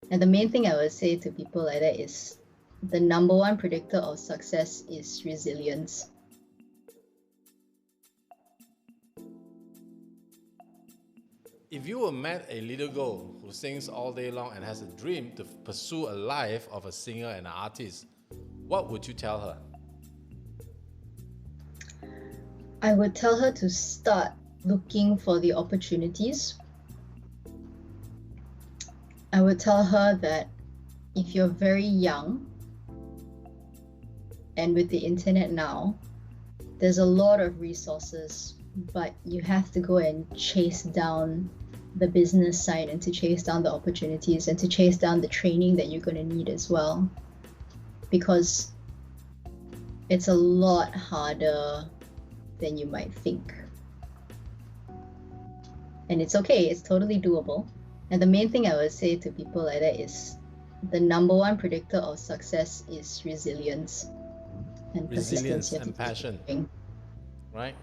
And the main thing I would say to people like that is the number one predictor of success is resilience. If you were met a little girl who sings all day long and has a dream to pursue a life of a singer and an artist, what would you tell her? I would tell her to start looking for the opportunities. I would tell her that if you're very young, and with the internet now, there's a lot of resources, but you have to go and chase down the business side and to chase down the opportunities and to chase down the training that you're going to need as well, because it's a lot harder than you might think. And it's okay, it's totally doable. And the main thing I would say to people like that is the number one predictor of success is resilience and Resilience persistence. and passion, right?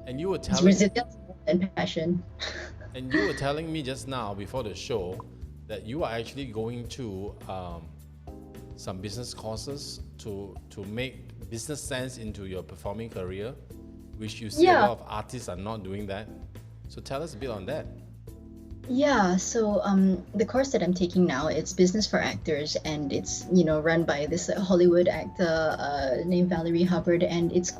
And you were It's telling resilience and passion. and you were telling me just now before the show that you are actually going to some business courses to make business sense into your performing career, which you see a Yeah. lot of artists are not doing that. So tell us a bit on that. Yeah, so the course that I'm taking now, it's business for actors, and it's run by this Hollywood actor named Valerie Hubbard, and it's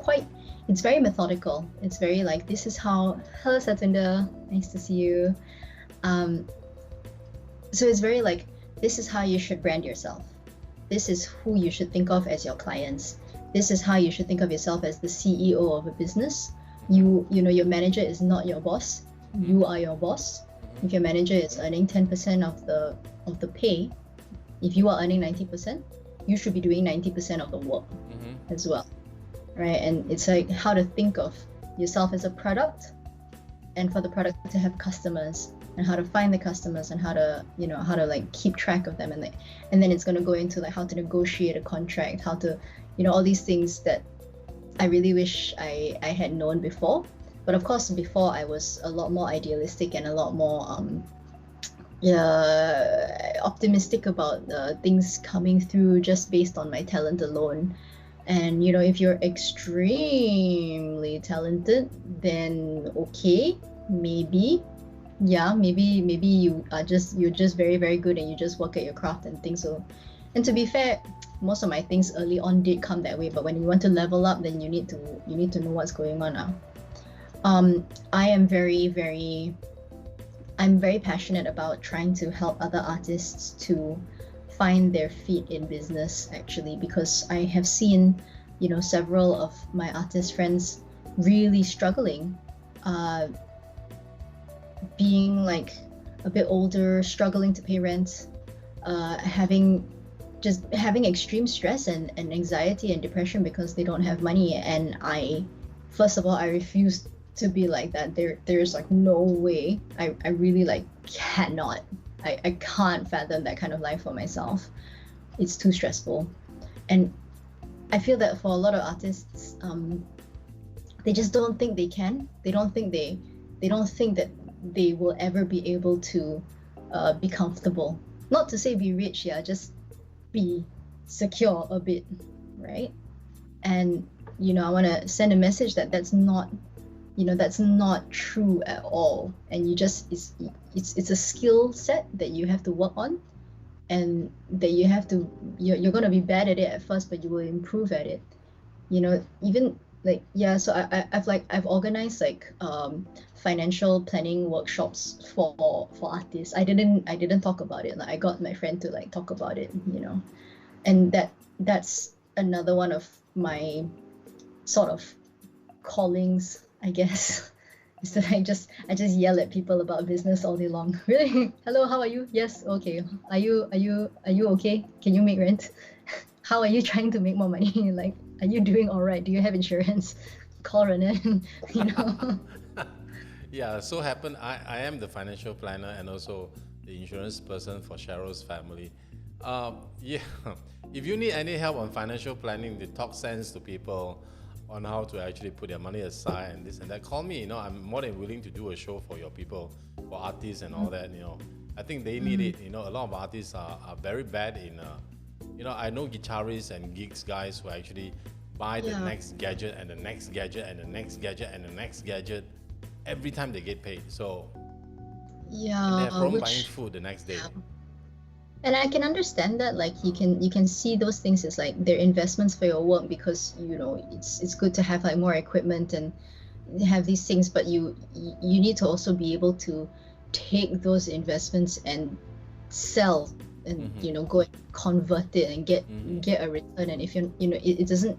very methodical. It's very like, this is how, hello Satwinder, nice to see you. So it's very like, this is how you should brand yourself. This is who you should think of as your clients. This is how you should think of yourself as the CEO of a business. Your manager is not your boss. You are your boss. If your manager is earning 10% of the pay, if you are earning 90%, you should be doing 90% of the work as well, right? And it's like how to think of yourself as a product, and for the product to have customers, and how to find the customers, and how to like keep track of them, and then it's going to go into like how to negotiate a contract, how to all these things that I really wish I had known before. But of course, before I was a lot more idealistic and a lot more optimistic about things coming through just based on my talent alone. And if you're extremely talented, then okay, maybe you're just very, very good, and you just work at your craft and things. So, and to be fair, most of my things early on did come that way. But when you want to level up, then you need to know what's going on now. I am I'm very passionate about trying to help other artists to find their feet in business, actually, because I have seen, several of my artist friends really struggling, being like a bit older, struggling to pay rent, having extreme stress and anxiety and depression because they don't have money. And first of all, I refuse to be like that. There's like no way. I really like cannot. I can't fathom that kind of life for myself. It's too stressful. And I feel that for a lot of artists, they just don't think they can. They don't think that they will ever be able to be comfortable. Not to say be rich, yeah, just be secure a bit, right? And I want to send a message that that's not true at all. And it's a skill set that you have to work on, and that you're going to be bad at it at first, but you will improve at it. Even like, yeah, so I've organized like financial planning workshops for artists. I didn't talk about it. Like, I got my friend to like talk about it, and that's another one of my sort of callings, I guess, is that I just yell at people about business all day long. Really? Hello, how are you? Yes, okay. Are you okay? Can you make rent? How are you trying to make more money? Like, are you doing all right? Do you have insurance? Call Ren En, Yeah, so happen I am the financial planner and also the insurance person for Cheryl's family. Yeah, if you need any help on financial planning, to talk sense to people on how to actually put their money aside and this and that, call me. I'm more than willing to do a show for your people, for artists and all that. I think they need it. You know, a lot of artists are very bad in, you know, I know guitarists and gigs guys who actually buy the Yeah. next gadget and the next gadget and the next gadget and the next gadget every time they get paid. So, and they have Yeah, problem buying which food the next day. and I can understand that, like you can see those things as like they're investments for your work, because it's good to have like more equipment and have these things, but you need to also be able to take those investments and sell, and go and convert it and get a return. And if it doesn't,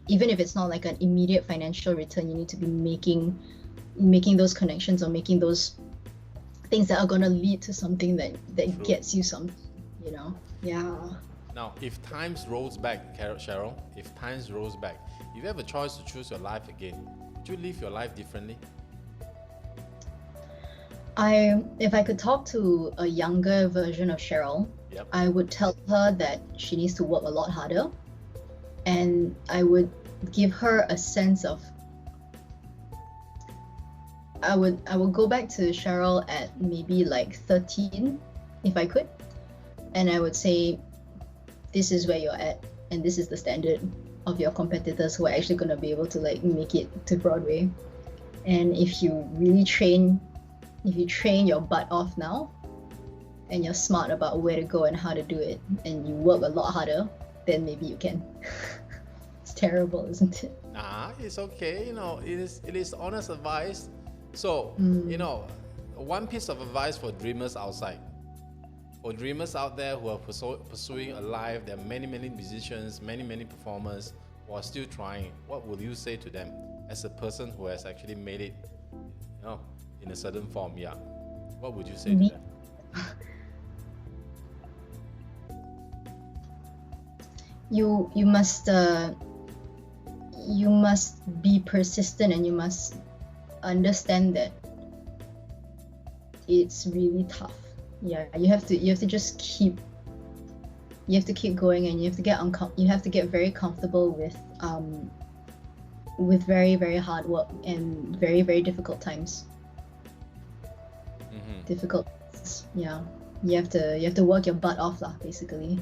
even if it's not like an immediate financial return, you need to be making those connections or making those things that are going to lead to something that True. gets you some, yeah. Now, if times rolls back, Cheryl, if times rolls back, if you have a choice to choose your life again, would you live your life differently? If I could talk to a younger version of Cheryl, Yep. I would tell her that she needs to work a lot harder, and I would give her a sense of, I would go back to Cheryl at maybe like 13, if I could, and I would say, this is where you're at, and this is the standard of your competitors who are actually going to be able to like make it to Broadway. And if you train your butt off now, and you're smart about where to go and how to do it, and you work a lot harder, then maybe you can. It's terrible, isn't it? Nah, it's okay. You know, it is honest advice. So, you know, one piece of advice for dreamers outside. For dreamers out there who are pursuing a life, there are many, many musicians, many, many performers who are still trying. What would you say to them as a person who has actually made it, in a certain form? Yeah. What would you say to We- them? you must be persistent, and you must understand that it's really tough. Yeah, you have to just keep going, and you have to get very comfortable with very, very hard work and very, very difficult times. Mm-hmm. Difficult, yeah. You have to work your butt off lah, basically.